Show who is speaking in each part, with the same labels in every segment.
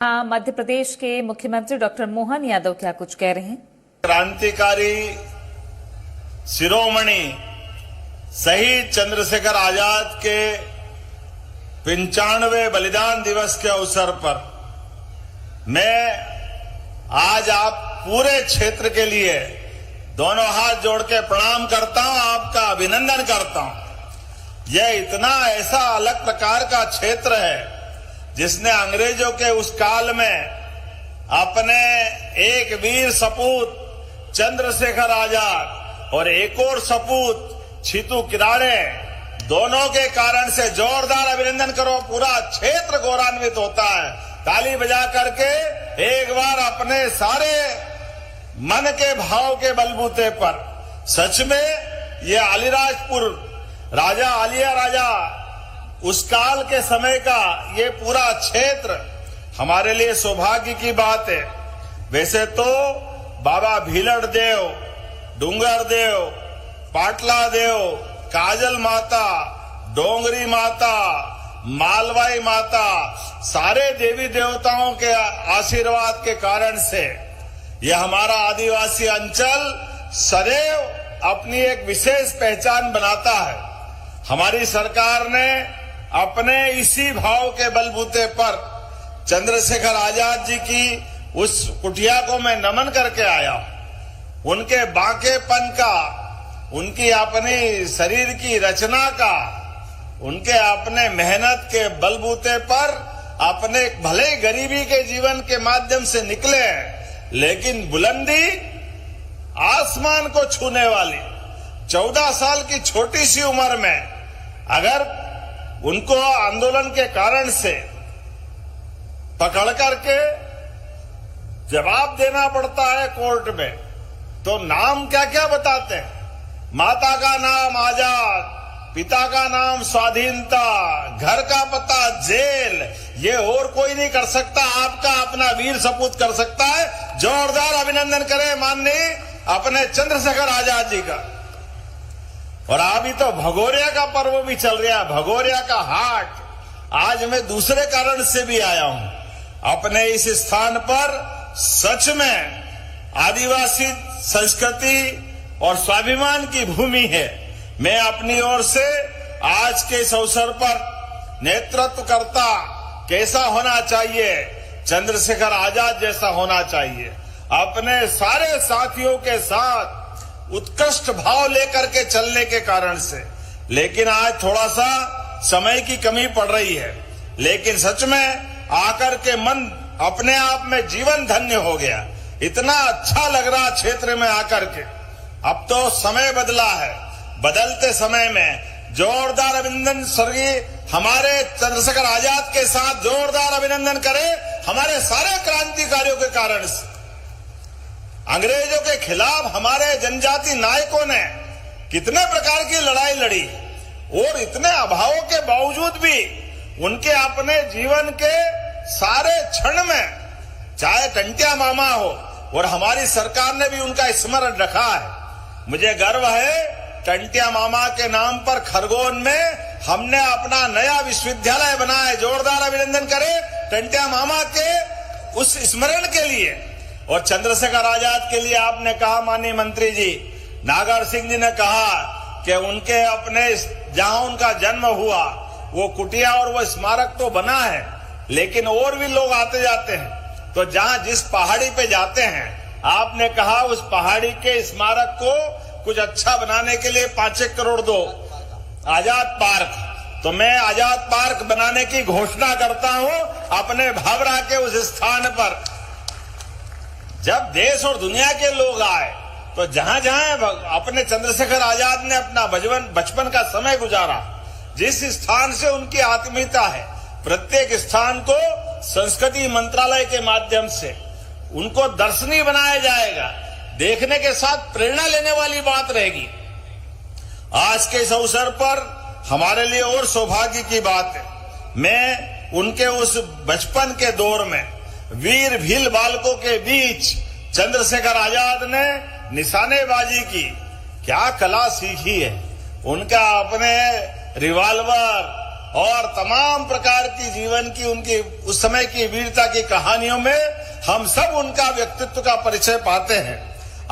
Speaker 1: मध्य प्रदेश के मुख्यमंत्री डॉक्टर मोहन यादव क्या कुछ कह रहे हैं।
Speaker 2: क्रांतिकारी शिरोमणि शहीद चंद्रशेखर आजाद के 95वें बलिदान दिवस के अवसर पर मैं आज आप पूरे क्षेत्र के लिए दोनों हाथ जोड़ के प्रणाम करता हूं, आपका अभिनंदन करता हूं। यह इतना ऐसा अलग प्रकार का क्षेत्र है जिसने अंग्रेजों के उस काल में अपने एक वीर सपूत चंद्रशेखर आजाद और एक और सपूत छीतू किराड़े दोनों के कारण से जोरदार अभिनंदन करो। पूरा क्षेत्र गौरवान्वित होता है। ताली बजा करके एक बार अपने सारे मन के भाव के बलबूते पर सच में ये अलीराजपुर राजा आलिया राजा उस काल के समय का ये पूरा क्षेत्र हमारे लिए सौभाग्य की बात है। वैसे तो बाबा भीलड़ देव, डूंगर देव, पाटला देव, काजल माता, डोंगरी माता, मालवाई माता, सारे देवी देवताओं के आशीर्वाद के कारण से यह हमारा आदिवासी अंचल सदैव अपनी एक विशेष पहचान बनाता है। हमारी सरकार ने अपने इसी भाव के बलबूते पर चंद्रशेखर आजाद जी की उस कुटिया को मैं नमन करके आया। उनके बांकेपन का, उनकी अपनी शरीर की रचना का, उनके अपने मेहनत के बलबूते पर अपने भले गरीबी के जीवन के माध्यम से निकले, लेकिन बुलंदी आसमान को छूने वाली 14 साल की छोटी सी उम्र में अगर उनको आंदोलन के कारण से पकड़ करके जवाब देना पड़ता है कोर्ट में, तो नाम क्या क्या बताते हैं। माता का नाम आजाद, पिता का नाम स्वाधीनता, घर का पता जेल, ये और कोई नहीं कर सकता। आपका अपना वीर सपूत कर सकता है। जोरदार अभिनंदन करें माननीय अपने चंद्रशेखर आजाद जी का। और अभी तो भगोरिया का पर्व भी चल रहा है, भगोरिया का हाट। आज मैं दूसरे कारण से भी आया हूं। अपने इस स्थान पर सच में आदिवासी संस्कृति और स्वाभिमान की भूमि है। मैं अपनी ओर से आज के इस अवसर पर नेतृत्व करता कैसा होना चाहिए, चंद्रशेखर आजाद जैसा होना चाहिए, अपने सारे साथियों के साथ उत्कृष्ट भाव लेकर के चलने के कारण से। लेकिन आज थोड़ा सा समय की कमी पड़ रही है, लेकिन सच में आकर के मन अपने आप में जीवन धन्य हो गया। इतना अच्छा लग रहा क्षेत्र में आकर के। अब तो समय बदला है, बदलते समय में जोरदार अभिनंदन स्वर्गीय हमारे चंद्रशेखर आजाद के साथ जोरदार अभिनंदन करें हमारे सारे क्रांतिकारियों के कारण से। अंग्रेजों के खिलाफ हमारे जनजाति नायकों ने कितने प्रकार की लड़ाई लड़ी और इतने अभावों के बावजूद भी उनके अपने जीवन के सारे क्षण में, चाहे टंटिया मामा हो, और हमारी सरकार ने भी उनका स्मरण रखा है। मुझे गर्व है टंटिया मामा के नाम पर खरगोन में हमने अपना नया विश्वविद्यालय बनाया है। जोरदार अभिनंदन करें टंटिया मामा के उस स्मरण के लिए। और चंद्रशेखर आजाद के लिए आपने कहा माननीय मंत्री जी, नागर सिंह जी ने कहा कि उनके अपने जहां उनका जन्म हुआ वो कुटिया और वो स्मारक तो बना है, लेकिन और भी लोग आते जाते हैं। तो जहां जिस पहाड़ी पे जाते हैं, आपने कहा उस पहाड़ी के स्मारक को कुछ अच्छा बनाने के लिए 5-1 करोड़ दो, आजाद पार्क। तो मैं आजाद पार्क बनाने की घोषणा करता हूं अपने भावरा के उस स्थान पर। जब देश और दुनिया के लोग आए तो जहां जहां अपने चंद्रशेखर आजाद ने अपना बचपन का समय गुजारा, जिस स्थान से उनकी आत्मीयता है, प्रत्येक स्थान को संस्कृति मंत्रालय के माध्यम से उनको दर्शनीय बनाया जाएगा। देखने के साथ प्रेरणा लेने वाली बात रहेगी। आज के इस अवसर पर हमारे लिए और सौभाग्य की बात है, मैं उनके उस बचपन के दौर में वीर भील बालकों के बीच चंद्रशेखर आजाद ने निशानेबाजी की क्या कला सीखी है। उनका अपने रिवाल्वर और तमाम प्रकार की जीवन की उनकी उस समय की वीरता की कहानियों में हम सब उनका व्यक्तित्व का परिचय पाते हैं।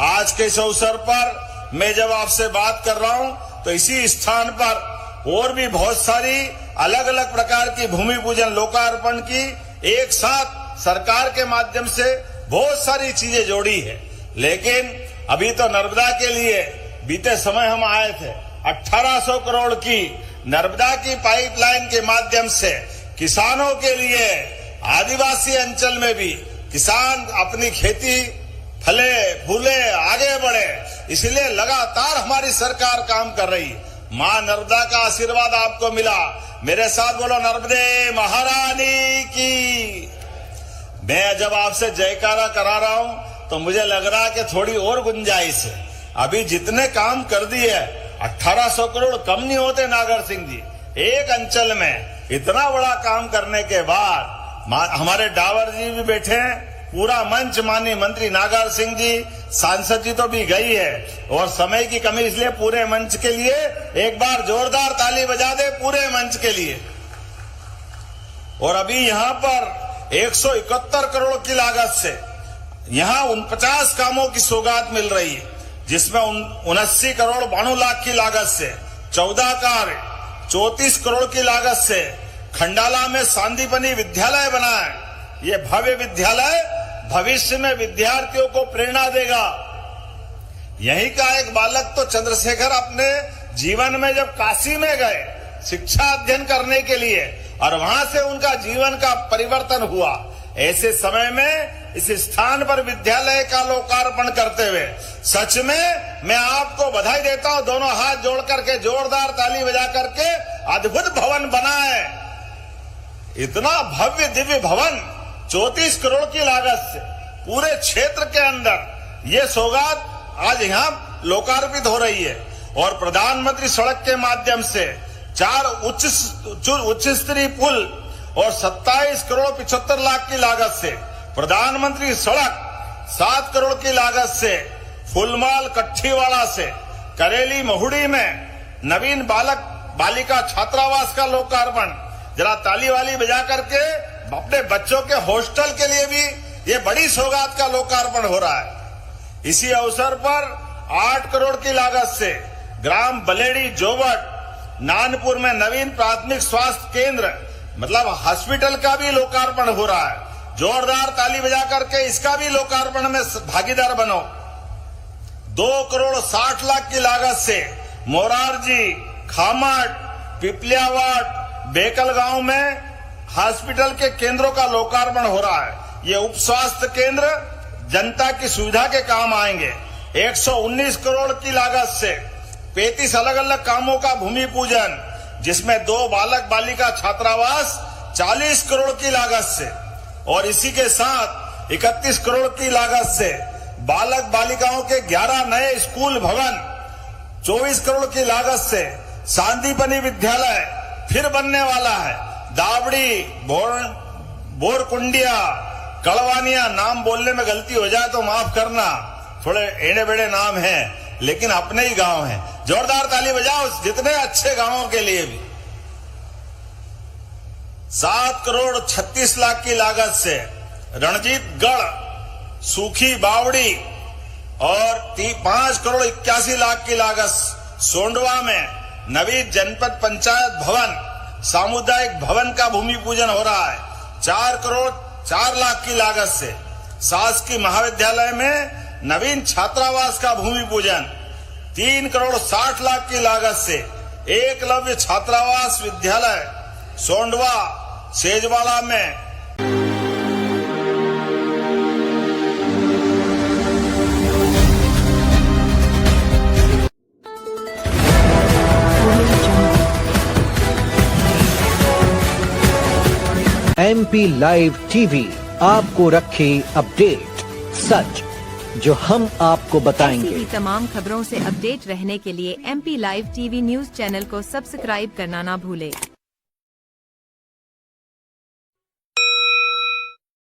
Speaker 2: आज के इस अवसर पर मैं जब आपसे बात कर रहा हूं तो इसी स्थान पर और भी बहुत सारी अलग अलग प्रकार की भूमि पूजन लोकार्पण की एक साथ सरकार के माध्यम से बहुत सारी चीजें जोड़ी है। लेकिन अभी तो नर्मदा के लिए बीते समय हम आए थे। 1800 करोड़ की नर्मदा की पाइपलाइन के माध्यम से किसानों के लिए आदिवासी अंचल में भी किसान अपनी खेती फले फूले आगे बढ़े, इसलिए लगातार हमारी सरकार काम कर रही। मां नर्मदा का आशीर्वाद आपको मिला। मेरे साथ बोलो नर्मदे महारानी की। मैं जब आपसे जयकारा करा रहा हूं तो मुझे लग रहा है कि थोड़ी और गुंजाइश है। अभी जितने काम कर दिए 1800 करोड़ कम नहीं होते नागर सिंह जी। एक अंचल में इतना बड़ा काम करने के बाद हमारे डावर जी भी बैठे हैं, पूरा मंच माननीय मंत्री नागर सिंह जी, सांसद जी तो भी गई है और समय की कमी इसलिए पूरे मंच के लिए एक बार जोरदार ताली बजा दे पूरे मंच के लिए। और अभी यहाँ पर 171 करोड़ की लागत से यहाँ 49 कामों की सौगात मिल रही है, जिसमें 79 करोड़ 92 लाख की लागत से 14 कार्य, 34 करोड़ की लागत से खंडाला में सांदीपनी विद्यालय बना है। ये भव्य विद्यालय भविष्य में विद्यार्थियों को प्रेरणा देगा। यही का एक बालक तो चंद्रशेखर अपने जीवन में जब काशी में गए शिक्षा अध्ययन करने के लिए और वहां से उनका जीवन का परिवर्तन हुआ। ऐसे समय में इस स्थान पर विद्यालय का लोकार्पण करते हुए सच में मैं आपको बधाई देता हूं। दोनों हाथ जोड़ करके जोरदार ताली बजा करके अद्भुत भवन बना है। इतना भव्य दिव्य भवन 34 करोड़ की लागत से पूरे क्षेत्र के अंदर ये सौगात आज यहाँ लोकार्पित हो रही है। और प्रधानमंत्री सड़क के माध्यम से 4 उच्च स्तरीय पुल और 27 करोड़ 75 लाख की लागत से प्रधानमंत्री सड़क 7 करोड़ की लागत से फुलमाल कट्ठीवाड़ा से करेली महुड़ी में नवीन बालक बालिका छात्रावास का लोकार्पण। जरा ताली वाली बजा करके अपने बच्चों के हॉस्टल के लिए भी ये बड़ी सौगात का लोकार्पण हो रहा है। इसी अवसर पर 8 करोड़ की लागत से ग्राम बलेड़ी जोवट नानपुर में नवीन प्राथमिक स्वास्थ्य केंद्र मतलब हॉस्पिटल का भी लोकार्पण हो रहा है। जोरदार ताली बजा करके इसका भी लोकार्पण में भागीदार बनो। 2 करोड़ 60 लाख की लागत से मोरारजी, खामट, पिपलियावाट, बेकल गांव में हॉस्पिटल के केंद्रों का लोकार्पण हो रहा है। ये उप स्वास्थ्य केंद्र जनता की सुविधा के काम आएंगे। 119 करोड़ की लागत से 35 अलग अलग कामों का भूमि पूजन, जिसमें 2 बालक बालिका छात्रावास 40 करोड़ की लागत से और इसी के साथ 31 करोड़ की लागत से बालक बालिकाओं के 11 नए स्कूल भवन, 24 करोड़ की लागत से सांदीपनी विद्यालय फिर बनने वाला है। दावड़ी, बोरकुंडिया, कड़वानिया, नाम बोलने में गलती हो जाए तो माफ करना, थोड़े एड़े बेड़े नाम हैं लेकिन अपने ही गांव हैं। जोरदार ताली बजाओ जितने अच्छे गांवों के लिए भी। 7 करोड़ 36 लाख की लागत से रणजीतगढ़, सूखी बावड़ी और 5 करोड़ 81 लाख की लागत सोंडवा में नवीन जनपद पंचायत भवन सामुदायिक भवन का भूमि पूजन हो रहा है। 4 करोड़ 4 लाख की लागत से शासकीय महाविद्यालय में नवीन छात्रावास का भूमि पूजन। 3 करोड़ 60 लाख की लागत से एकलव्य छात्रावास विद्यालय सोंडवा सेजवाड़ा में।
Speaker 3: MP लाइव टीवी आपको रखे अपडेट, सच जो हम आपको बताएंगे।
Speaker 4: ऐसी ही तमाम खबरों से अपडेट रहने के लिए MP live TV news channel को सब्सक्राइब करना ना भूले।